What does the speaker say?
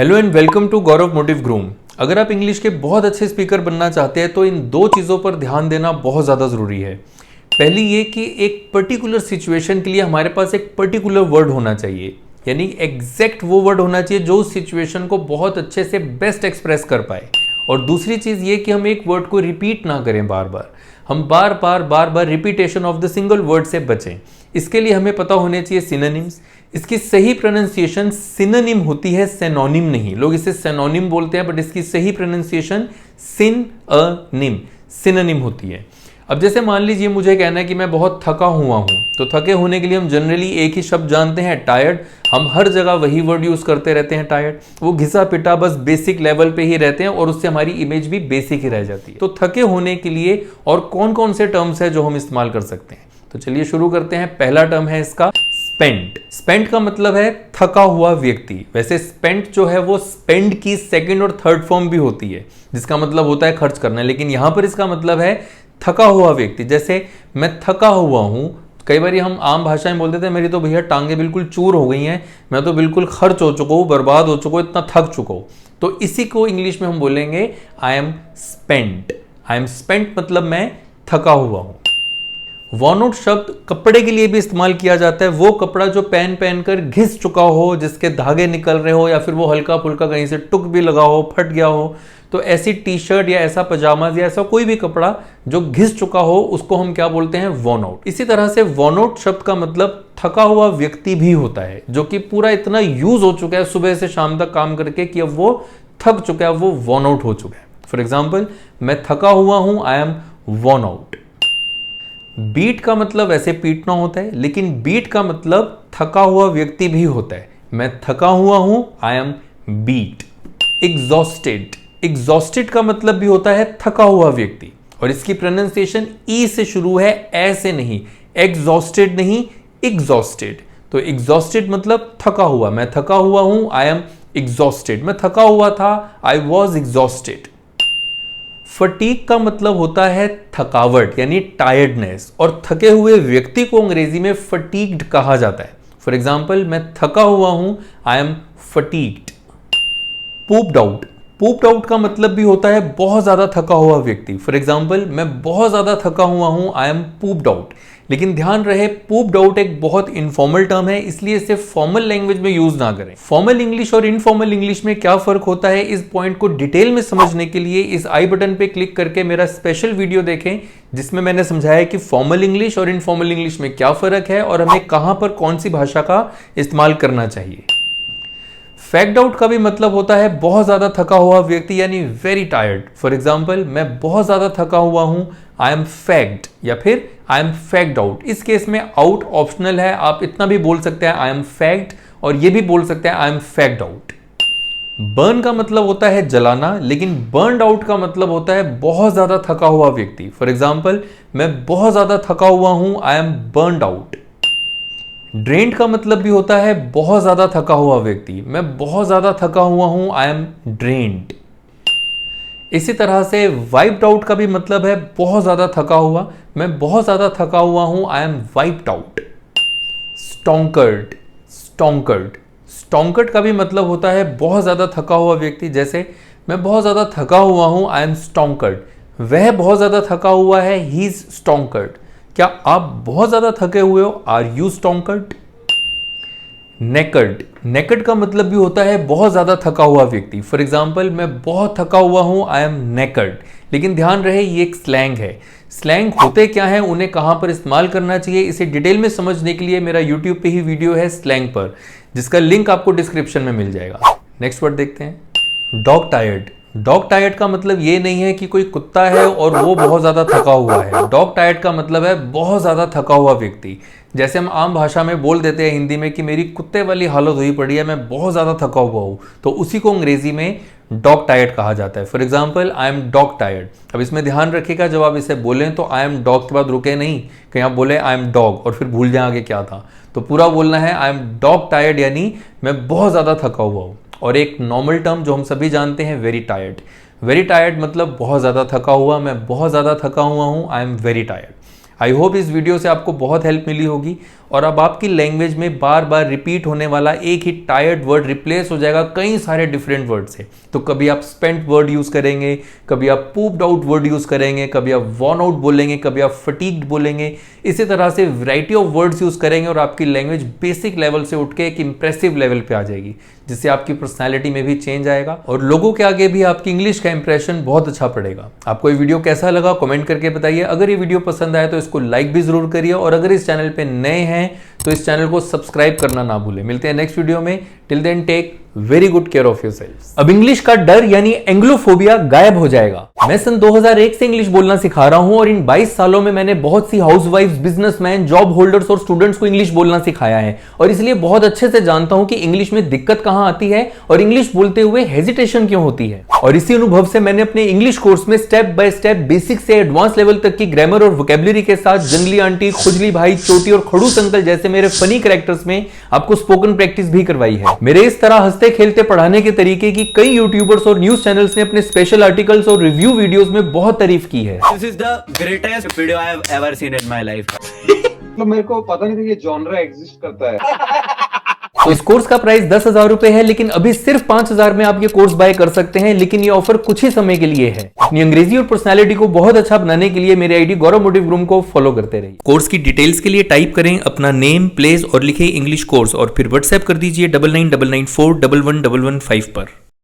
Hello and welcome to Gaurav motive groom. अगर आप English के बहुत अच्छे स्पीकर बनना चाहते हैं तो इन दो चीज़ों पर ध्यान देना बहुत ज़्यादा ज़रूरी है। पहली ये कि एक पर्टिकुलर सिचुएशन के लिए हमारे पास एक पर्टिकुलर वर्ड होना चाहिए, यानी एग्जैक्ट वो वर्ड होना चाहिए जो उस सिचुएशन को बहुत अच्छे से बेस्ट एक्सप्रेस कर पाए। और दूसरी चीज़ ये कि हम एक वर्ड को रिपीट ना करें बार बार, हम बार बार repetition of the single word से बचें। इसके लिए हमें पता होने चाहिए सिनोनिम्स। इसकी सही प्रोनाउंसिएशन सिनोनिम होती है, सिनोनिम नहीं। लोग इसे सिनोनिम बोलते हैं बट इसकी सही प्रोनाउंसिएशन सिनोनिम होती है। अब जैसे मान लीजिए मुझे कहना है कि मैं बहुत थका हुआ हूं, तो थके होने के लिए हम जनरली एक ही शब्द जानते हैं, टायर्ड। हम हर जगह वही वर्ड यूज करते रहते हैं, टायर्ड। वो घिसा पिटा बस बेसिक लेवल पे ही रहते हैं और उससे हमारी इमेज भी बेसिक ही रह जाती है। तो थके होने के लिए और कौन कौन से टर्म्स है जो हम इस्तेमाल कर सकते हैं, तो चलिए शुरू करते हैं। पहला टर्म है इसका स्पेंट। स्पेंट का मतलब है थका हुआ व्यक्ति। वैसे स्पेंट जो है वो स्पेंड की सेकंड और थर्ड फॉर्म भी होती है, जिसका मतलब होता है खर्च करना, लेकिन यहां पर इसका मतलब है थका हुआ व्यक्ति। जैसे मैं थका हुआ हूं, कई बार हम आम भाषा में बोलते थे मेरी तो भैया टांगे बिल्कुल चूर हो गई हैं, मैं तो बिल्कुल खर्च हो चुका हूं, बर्बाद हो चुका हूं, इतना थक चुका हूं। तो इसी को इंग्लिश में हम बोलेंगे I am spent. I am spent मतलब मैं थका हुआ हूं। वॉर्न आउट शब्द कपड़े के लिए भी इस्तेमाल किया जाता है। वो कपड़ा जो पहन कर घिस चुका हो, जिसके धागे निकल रहे हो, या फिर वो हल्का फुल्का कहीं से टुक भी लगा हो, फट गया हो, तो ऐसी टी शर्ट या ऐसा पजामा या ऐसा कोई भी कपड़ा जो घिस चुका हो उसको हम क्या बोलते हैं, वॉर्न आउट। इसी तरह से वॉर्न आउट शब्द का मतलब थका हुआ व्यक्ति भी होता है, जो कि पूरा इतना यूज हो चुका है सुबह से शाम तक काम करके कि अब वो थक चुका है, वो वॉर्न आउट हो चुका है। फॉर एग्जाम्पल, मैं थका हुआ हूं, I am worn out. Beat का मतलब ऐसे पीटना होता है, लेकिन बीट का मतलब थका हुआ व्यक्ति भी होता है। मैं थका हुआ हूं, I am beat. Exhausted. Exhausted का मतलब भी होता है थका हुआ व्यक्ति, और इसकी प्रोनाउंसिएशन ई से शुरू है, ऐसे नहीं, एग्जॉस्टेड नहीं, एग्जॉस्टेड। तो एग्जॉस्टेड मतलब थका हुआ। मैं थका हुआ हूं, आई एम एग्जॉस्टेड। मैं थका हुआ था, आई वॉज एग्जॉस्टेड। फटीग का मतलब होता है थकावट, यानी टायर्डनेस, और थके हुए व्यक्ति को अंग्रेजी में फटीग्ड कहा जाता है। फॉर एग्जाम्पल, मैं थका हुआ हूं, I M fatigued. पूप्ड out. पूप्ड out का मतलब भी होता है बहुत ज्यादा थका हुआ व्यक्ति। फॉर एग्जाम्पल, मैं बहुत ज्यादा थका हुआ हूं, आई एम पूप्ड आउट। लेकिन ध्यान रहे, पूप्ड आउट एक बहुत इनफॉर्मल टर्म है, इसलिए इसे फॉर्मल लैंग्वेज में यूज ना करें। फॉर्मल इंग्लिश और इनफॉर्मल इंग्लिश में क्या फर्क होता है, इस पॉइंट को डिटेल में समझने के लिए इस आई बटन पे क्लिक करके मेरा स्पेशल वीडियो देखें, जिसमें मैंने समझाया कि फॉर्मल इंग्लिश और इनफॉर्मल इंग्लिश में क्या फर्क है और हमें कहां पर कौन सी भाषा का इस्तेमाल करना चाहिए। फैक्ड आउट का भी मतलब होता है बहुत ज्यादा थका हुआ व्यक्ति, यानी वेरी टायर्ड। फॉर एग्जाम्पल, मैं बहुत ज्यादा थका हुआ हूं, आई एम फैक्ड, या फिर आई एम फैक्ड आउट। इस केस में आउट ऑप्शनल है, आप इतना भी बोल सकते हैं आई एम फैक्ड, और ये भी बोल सकते हैं आई एम फैक्ड आउट। बर्न का मतलब होता है जलाना, लेकिन बर्नड आउट का मतलब होता है बहुत ज्यादा थका हुआ व्यक्ति। फॉर एग्जाम्पल, मैं बहुत ज्यादा थका हुआ हूं, I M burned out. Drained का मतलब भी होता है बहुत ज्यादा थका हुआ व्यक्ति। मैं बहुत ज्यादा थका हुआ हूं, आई एम ड्रेन्ड। इसी तरह से वाइप्ड आउट का भी मतलब है बहुत ज्यादा थका हुआ। मैं बहुत ज्यादा थका हुआ हूं, आई एम वाइप्ड आउट। स्टोंकर्ड। स्टोंकर्ड। स्टोंकर्ड का भी मतलब होता है बहुत ज्यादा थका हुआ व्यक्ति। जैसे मैं बहुत ज्यादा थका हुआ हूं, आई एम स्टोंकर्ड। वह बहुत ज्यादा थका हुआ है, ही इज स्टोंकर्ड। क्या आप बहुत ज्यादा थके हुए हो, आर यू स्टोंकर्ड। नेकड। नेकड का मतलब भी होता है बहुत ज्यादा थका हुआ व्यक्ति। फॉर एग्जाम्पल, मैं बहुत थका हुआ हूं, आई एम नेकड। लेकिन ध्यान रहे, ये एक स्लैंग है। स्लैंग होते क्या है, उन्हें कहां पर इस्तेमाल करना चाहिए, इसे डिटेल में समझने के लिए मेरा यूट्यूब पे ही वीडियो है स्लैंग पर, जिसका लिंक आपको डिस्क्रिप्शन में मिल जाएगा। नेक्स्ट वर्ड देखते हैं, डॉग टायर्ड। डॉग टायर्ड का मतलब ये नहीं है कि कोई कुत्ता है और वो बहुत ज्यादा थका हुआ है। डॉग टायर्ड का मतलब है बहुत ज्यादा थका हुआ व्यक्ति। जैसे हम आम भाषा में बोल देते हैं हिंदी में कि मेरी कुत्ते वाली हालत हुई पड़ी है, मैं बहुत ज्यादा थका हुआ हूं, तो उसी को अंग्रेजी में डॉग टायर्ड कहा जाता है। For example, I am dog tired. अब इसमें ध्यान रखिएगा, जब आप इसे बोलें तो आई एम डॉग के बाद रुके नहीं, कहीं आप बोले आई एम डॉग और फिर भूल जाए आगे क्या था। तो पूरा बोलना है आई एम डॉग टायर्ड, यानी मैं बहुत ज्यादा थका हुआ हूं। और एक नॉर्मल टर्म जो हम सभी जानते हैं, वेरी टायर्ड। वेरी टायर्ड मतलब बहुत ज़्यादा थका हुआ, मैं बहुत ज़्यादा थका हुआ हूँ, I am very tired. I hope इस वीडियो से आपको बहुत हेल्प मिली होगी। और अब आपकी लैंग्वेज में बार बार रिपीट होने वाला एक ही टायर्ड वर्ड रिप्लेस हो जाएगा कई सारे डिफरेंट वर्ड से। तो कभी आप स्पेंट वर्ड यूज करेंगे, कभी आप पूप्ड आउट वर्ड यूज करेंगे, कभी आप वॉर्न आउट बोलेंगे, कभी आप फटीग्ड बोलेंगे। इसी तरह से वैरायटी ऑफ वर्ड्स यूज करेंगे और आपकी लैंग्वेज बेसिक लेवल से उठ के एक इंप्रेसिव लेवल पे आ जाएगी, जिससे आपकी पर्सनालिटी में भी चेंज आएगा और लोगों के आगे भी आपकी इंग्लिश का इंप्रेशन बहुत अच्छा पड़ेगा। आपको ये वीडियो कैसा लगा कमेंट करके बताइए। अगर ये वीडियो पसंद आए तो इसको लाइक भी जरूर करिए और अगर इस चैनल पे नए हैं तो इस चैनल को सब्सक्राइब करना ना भूलें। मिलते हैं नेक्स्ट वीडियो में। Till then take very good care of yourselves. अब इंग्लिश का डर यानी एंग्लोफोबिया गायब हो जाएगा। मैं सन 2001 से इंग्लिश बोलना सिखा रहा हूं और इन 22 सालों में मैंने बहुत सी हाउसवाइफ्स, बिजनेसमैन, जॉब होल्डर्स और स्टूडेंट्स को इंग्लिश बोलना सिखाया है और इसलिए बहुत अच्छे से जानता हूं कि इंग्लिश में दिक्कत कहां आती है और इंग्लिश बोलते हुए हेजिटेशन क्यों होती है। और इसी अनुभव से मैंने अपने इंग्लिश कोर्स में स्टेप बाय स्टेप बेसिक से एडवांस लेवल तक की ग्रामर और वोकैबुलरी के साथ जंगली आंटी, खुजली भाई, चोटी और खड़ूस अंकल जैसे मेरे फनी कैरेक्टर्स में आपको स्पोकन प्रैक्टिस भी करवाई है। मेरे इस तरह हंसते खेलते पढ़ाने के तरीके की कई यूट्यूबर्स और न्यूज चैनल्स ने अपने स्पेशल आर्टिकल्स और रिव्यू वीडियोस में बहुत तारीफ की है। This is the greatest video I have ever seen in my life. तो मेरे को पता नहीं था ये जॉनरा एग्जिस्ट करता है। तो इस कोर्स का प्राइस 10,000 रुपए है, लेकिन अभी सिर्फ 5,000 में आप ये कोर्स बाय कर सकते हैं। लेकिन ये ऑफर कुछ ही समय के लिए है। अपनी अंग्रेजी और पर्सनालिटी को बहुत अच्छा बनाने के लिए मेरे आईडी गौरव मोटिव रूम को फॉलो करते रहिए। कोर्स की डिटेल्स के लिए टाइप करें अपना नेम, प्लेस और लिखे इंग्लिश कोर्स और फिर व्हाट्सएप कर दीजिए 9999411115 पर।